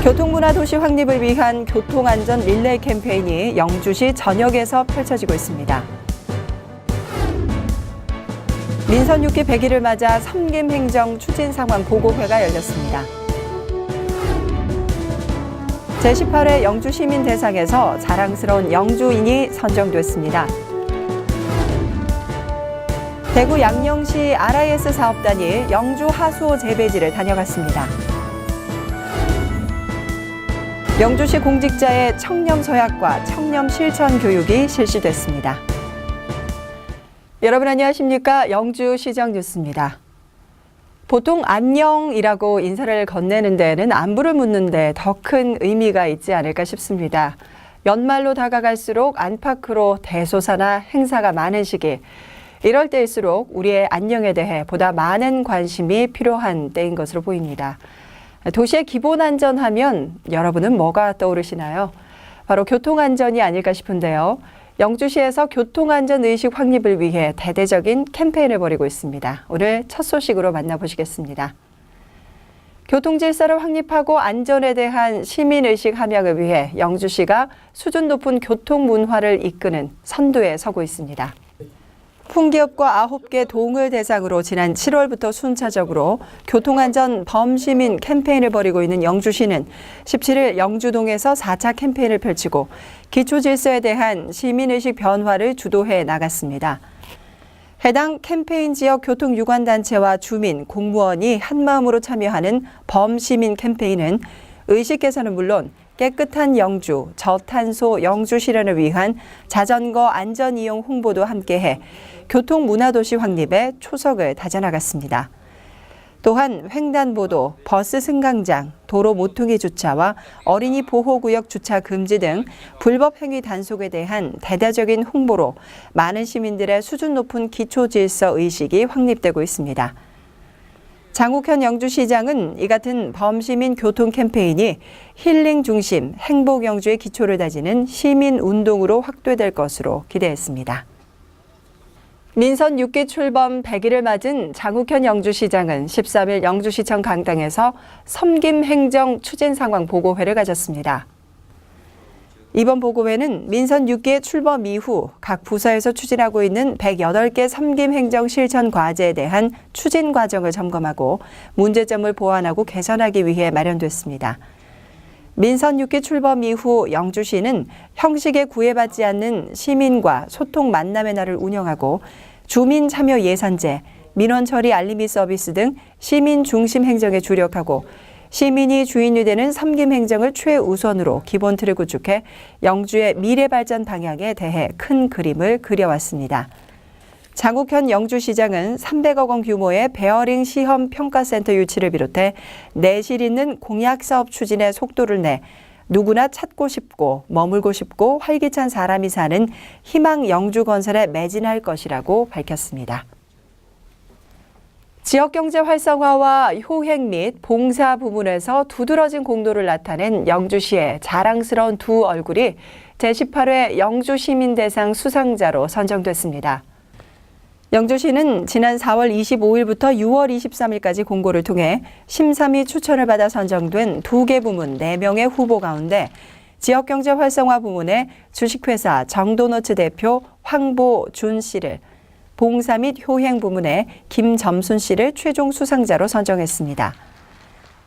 교통문화도시 확립을 위한 교통안전 릴레이 캠페인이 영주시 전역에서 펼쳐지고 있습니다. 민선 6기 100일을 맞아 섬김행정 추진 상황 보고회가 열렸습니다. 제18회 영주시민 대상에서 자랑스러운 영주인이 선정됐습니다. 대구 양령시 RIS 사업단이 영주 하수호 재배지를 다녀갔습니다. 영주시 공직자의 청렴 서약과 청렴 실천 교육이 실시됐습니다. 여러분 안녕하십니까? 영주시정 뉴스입니다. 보통 안녕이라고 인사를 건네는 데에는 안부를 묻는 데 더 큰 의미가 있지 않을까 싶습니다. 연말로 다가갈수록 안팎으로 대소사나 행사가 많은 시기, 이럴 때일수록 우리의 안녕에 대해 보다 많은 관심이 필요한 때인 것으로 보입니다. 도시의 기본 안전하면 여러분은 뭐가 떠오르시나요? 바로 교통안전이 아닐까 싶은데요. 영주시에서 교통안전의식 확립을 위해 대대적인 캠페인을 벌이고 있습니다. 오늘 첫 소식으로 만나보시겠습니다. 교통질서를 확립하고 안전에 대한 시민의식 함양을 위해 영주시가 수준 높은 교통문화를 이끄는 선두에 서고 있습니다. 풍기업과 9개 동을 대상으로 지난 7월부터 순차적으로 교통안전 범시민 캠페인을 벌이고 있는 영주시는 17일 영주동에서 4차 캠페인을 펼치고 기초질서에 대한 시민의식 변화를 주도해 나갔습니다. 해당 캠페인 지역 교통유관단체와 주민, 공무원이 한마음으로 참여하는 범시민 캠페인은 의식 개선은 물론 깨끗한 영주, 저탄소 영주 실현을 위한 자전거 안전 이용 홍보도 함께해 교통문화도시 확립에 초석을 다져나갔습니다. 또한 횡단보도, 버스 승강장, 도로 모퉁이 주차와 어린이 보호구역 주차 금지 등 불법 행위 단속에 대한 대대적인 홍보로 많은 시민들의 수준 높은 기초질서 의식이 확립되고 있습니다. 장욱현 영주시장은 이 같은 범시민 교통 캠페인이 힐링 중심, 행복 영주의 기초를 다지는 시민 운동으로 확대될 것으로 기대했습니다. 민선 6기 출범 100일을 맞은 장욱현 영주시장은 13일 영주시청 강당에서 섬김행정 추진 상황 보고회를 가졌습니다. 이번 보고회는 민선 6기의 출범 이후 각 부서에서 추진하고 있는 108개 섬김행정 실천 과제에 대한 추진 과정을 점검하고 문제점을 보완하고 개선하기 위해 마련됐습니다. 민선 6기 출범 이후 영주시는 형식에 구애받지 않는 시민과 소통 만남의 날을 운영하고 주민 참여 예산제, 민원 처리 알림이 서비스 등 시민 중심 행정에 주력하고 시민이 주인이 되는 섬김행정을 최우선으로 기본 틀을 구축해 영주의 미래 발전 방향에 대해 큰 그림을 그려왔습니다. 장욱현 영주시장은 300억 원 규모의 베어링 시험 평가센터 유치를 비롯해 내실 있는 공약사업 추진에 속도를 내 누구나 찾고 싶고 머물고 싶고 활기찬 사람이 사는 희망 영주 건설에 매진할 것이라고 밝혔습니다. 지역경제 활성화와 효행 및 봉사 부문에서 두드러진 공로를 나타낸 영주시의 자랑스러운 두 얼굴이 제18회 영주시민대상 수상자로 선정됐습니다. 영주시는 지난 4월 25일부터 6월 23일까지 공고를 통해 심사및 추천을 받아 선정된 2개 부문 4명의 후보 가운데 지역경제 활성화 부문의 주식회사 정도너츠 대표 황보준 씨를, 봉사 및 효행 부문의 김점순 씨를 최종 수상자로 선정했습니다.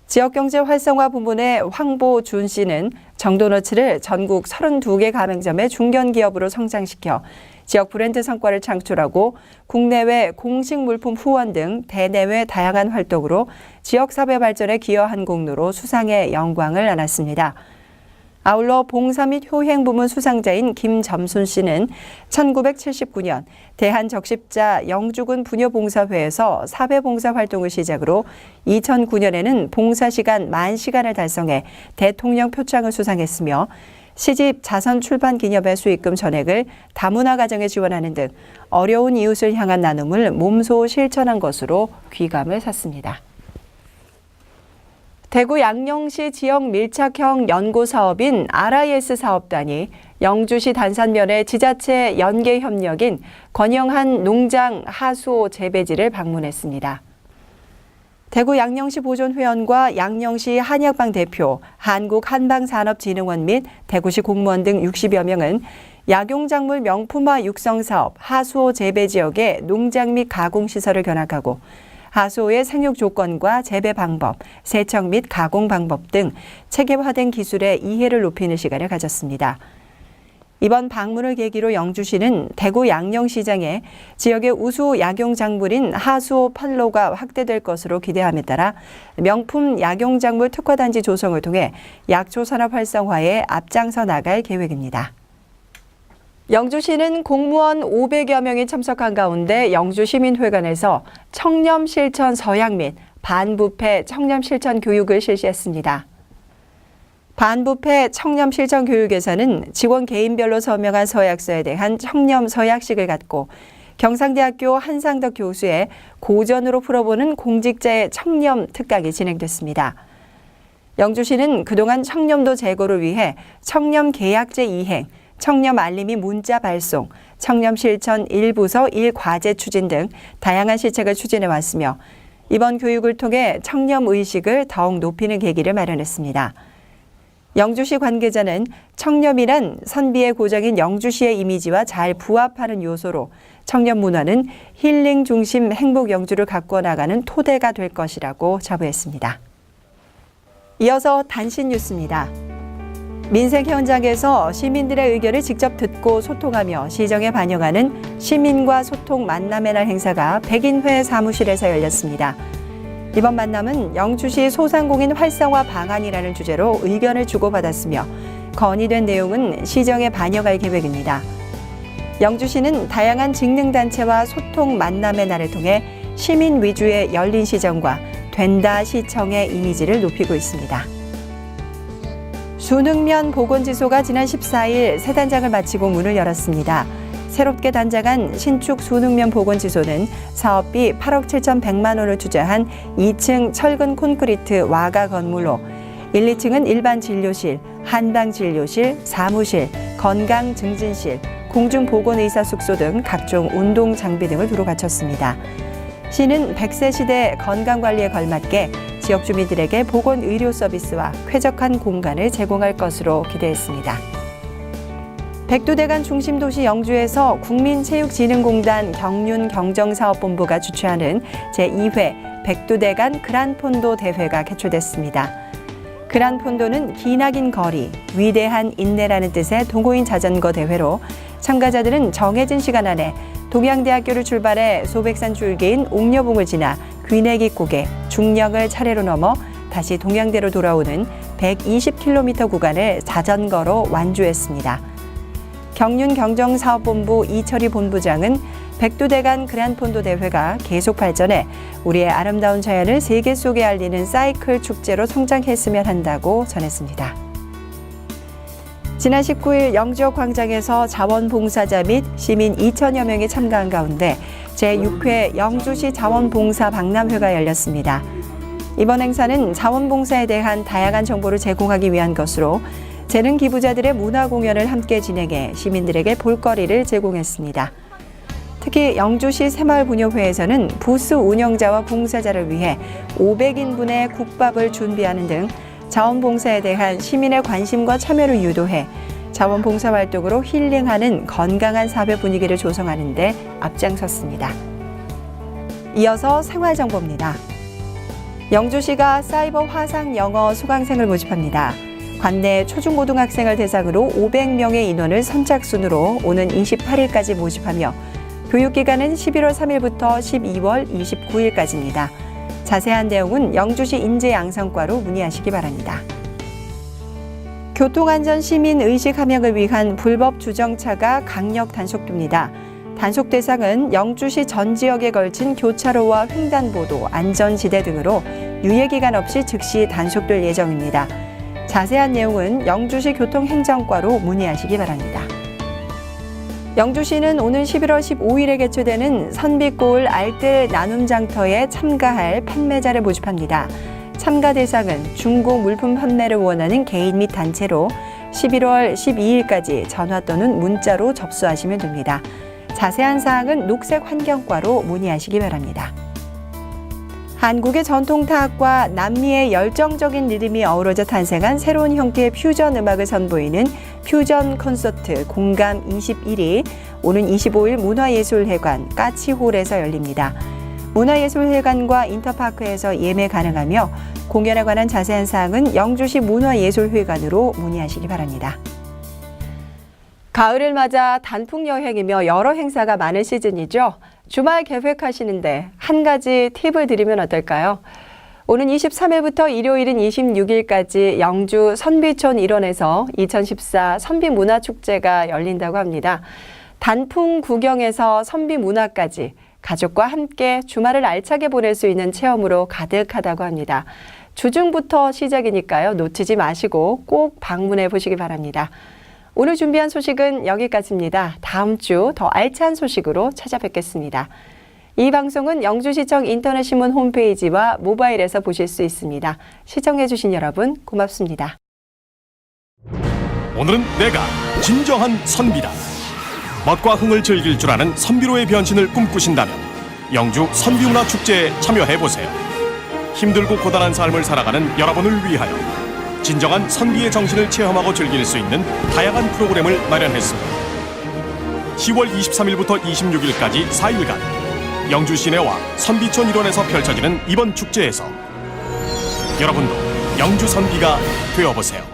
지역경제 활성화 부문의 황보준 씨는 정도너츠를 전국 32개 가맹점의 중견기업으로 성장시켜 지역 브랜드 성과를 창출하고 국내외 공식 물품 후원 등 대내외 다양한 활동으로 지역사회 발전에 기여한 공로로 수상의 영광을 안았습니다. 아울러 봉사 및 효행 부문 수상자인 김점순 씨는 1979년 대한적십자 영주군 부녀봉사회에서 사회봉사 활동을 시작으로 2009년에는 봉사시간 10,000시간을 달성해 대통령 표창을 수상했으며 시집 자선 출판 기념회 수익금 전액을 다문화 가정에 지원하는 등 어려운 이웃을 향한 나눔을 몸소 실천한 것으로 귀감을 샀습니다. 대구 양령시 지역 밀착형 연구 사업인 RIS 사업단이 영주시 단산면의 지자체 연계 협력인 권영한 농장 하수호 재배지를 방문했습니다. 대구 양령시 보존회원과 양령시 한약방 대표, 한국한방산업진흥원 및 대구시 공무원 등 60여 명은 약용작물 명품화 육성사업 하수호 재배지역의 농장 및 가공시설을 견학하고 하수호의 생육 조건과 재배 방법, 세척 및 가공 방법 등 체계화된 기술의 이해를 높이는 시간을 가졌습니다. 이번 방문을 계기로 영주시는 대구 양령시장에 지역의 우수 약용작물인 하수호 판로가 확대될 것으로 기대함에 따라 명품 약용작물 특화단지 조성을 통해 약초산업 활성화에 앞장서 나갈 계획입니다. 영주시는 공무원 500여 명이 참석한 가운데 영주시민회관에서 청렴 실천 서약 및 반부패 청렴 실천 교육을 실시했습니다. 반부패 청렴 실천 교육에서는 직원 개인별로 서명한 서약서에 대한 청렴 서약식을 갖고 경상대학교 한상덕 교수의 고전으로 풀어보는 공직자의 청렴 특강이 진행됐습니다. 영주시는 그동안 청렴도 제고를 위해 청렴 계약제 이행, 청렴 알림이 문자 발송, 청렴 실천 1부서 1과제 추진 등 다양한 시책을 추진해 왔으며 이번 교육을 통해 청렴 의식을 더욱 높이는 계기를 마련했습니다. 영주시 관계자는 청렴이란 선비의 고장인 영주시의 이미지와 잘 부합하는 요소로 청렴 문화는 힐링 중심 행복 영주를 가꾸어 나가는 토대가 될 것이라고 자부했습니다. 이어서 단신 뉴스입니다. 민생 현장에서 시민들의 의견을 직접 듣고 소통하며 시정에 반영하는 시민과 소통 만남의 날 행사가 백인회 사무실에서 열렸습니다. 이번 만남은 영주시 소상공인 활성화 방안이라는 주제로 의견을 주고받았으며 건의된 내용은 시정에 반영할 계획입니다. 영주시는 다양한 직능단체와 소통 만남의 날을 통해 시민 위주의 열린 시정과 된다 시청의 이미지를 높이고 있습니다. 순흥면 보건지소가 지난 14일 새 단장을 마치고 문을 열었습니다. 새롭게 단장한 신축 순흥면 보건지소는 사업비 8억 7,100만 원을 투자한 2층 철근 콘크리트 와가 건물로 1, 2층은 일반 진료실, 한방진료실, 사무실, 건강증진실, 공중보건의사 숙소 등 각종 운동 장비 등을 두루 갖췄습니다. 시는 100세 시대 건강관리에 걸맞게 지역 주민들에게 보건의료 서비스와 쾌적한 공간을 제공할 것으로 기대했습니다. 백두대간 중심도시 영주에서 국민체육진흥공단 경륜경정사업본부가 주최하는 제2회 백두대간 그란폰도 대회가 개최됐습니다. 그란폰도는 기나긴 거리, 위대한 인내라는 뜻의 동호인 자전거 대회로 참가자들은 정해진 시간 안에 동양대학교를 출발해 소백산 줄기인 옥녀봉을 지나 귀내기 고개, 중령을 차례로 넘어 다시 동양대로 돌아오는 120km 구간을 자전거로 완주했습니다. 경륜경정사업본부 이철희 본부장은 백두대간 그란폰도 대회가 계속 발전해 우리의 아름다운 자연을 세계 속에 알리는 사이클 축제로 성장했으면 한다고 전했습니다. 지난 19일 영지역 광장에서 자원봉사자 및 시민 2천여 명이 참가한 가운데 제6회 영주시 자원봉사 박람회가 열렸습니다. 이번 행사는 자원봉사에 대한 다양한 정보를 제공하기 위한 것으로 재능 기부자들의 문화 공연을 함께 진행해 시민들에게 볼거리를 제공했습니다. 특히 영주시 새마을부녀회에서는 부스 운영자와 봉사자를 위해 500인분의 국밥을 준비하는 등 자원봉사에 대한 시민의 관심과 참여를 유도해 자원봉사 활동으로 힐링하는 건강한 사회 분위기를 조성하는 데 앞장섰습니다. 이어서 생활정보입니다. 영주시가 사이버 화상 영어 수강생을 모집합니다. 관내 초중고등학생을 대상으로 500명의 인원을 선착순으로 오는 28일까지 모집하며 교육기간은 11월 3일부터 12월 29일까지입니다. 자세한 내용은 영주시 인재양성과로 문의하시기 바랍니다. 교통안전 시민 의식 함양을 위한 불법 주정차가 강력 단속됩니다. 단속 대상은 영주시 전 지역에 걸친 교차로와 횡단보도, 안전지대 등으로 유예기간 없이 즉시 단속될 예정입니다. 자세한 내용은 영주시 교통행정과로 문의하시기 바랍니다. 영주시는 오는 11월 15일에 개최되는 선비골 알뜰 나눔장터에 참가할 판매자를 모집합니다. 참가 대상은 중고 물품 판매를 원하는 개인 및 단체로 11월 12일까지 전화 또는 문자로 접수하시면 됩니다. 자세한 사항은 녹색환경과로 문의하시기 바랍니다. 한국의 전통타악과 남미의 열정적인 리듬이 어우러져 탄생한 새로운 형태의 퓨전 음악을 선보이는 퓨전 콘서트 공감 21이 오는 25일 문화예술회관 까치홀에서 열립니다. 문화예술회관과 인터파크에서 예매 가능하며 공연에 관한 자세한 사항은 영주시 문화예술회관으로 문의하시기 바랍니다. 가을을 맞아 단풍 여행이며 여러 행사가 많은 시즌이죠. 주말 계획하시는데 한 가지 팁을 드리면 어떨까요? 오는 23일부터 일요일인 26일까지 영주 선비촌 일원에서 2014 선비문화축제가 열린다고 합니다. 단풍 구경에서 선비문화까지 가족과 함께 주말을 알차게 보낼 수 있는 체험으로 가득하다고 합니다. 주중부터 시작이니까요. 놓치지 마시고 꼭 방문해 보시기 바랍니다. 오늘 준비한 소식은 여기까지입니다. 다음 주 더 알찬 소식으로 찾아뵙겠습니다. 이 방송은 영주시청 인터넷신문 홈페이지와 모바일에서 보실 수 있습니다. 시청해주신 여러분 고맙습니다. 오늘은 내가 진정한 선비다. 멋과 흥을 즐길 줄 아는 선비로의 변신을 꿈꾸신다면 영주 선비문화축제에 참여해보세요. 힘들고 고단한 삶을 살아가는 여러분을 위하여 진정한 선비의 정신을 체험하고 즐길 수 있는 다양한 프로그램을 마련했습니다. 10월 23일부터 26일까지 4일간 영주 시내와 선비촌 일원에서 펼쳐지는 이번 축제에서 여러분도 영주 선비가 되어보세요.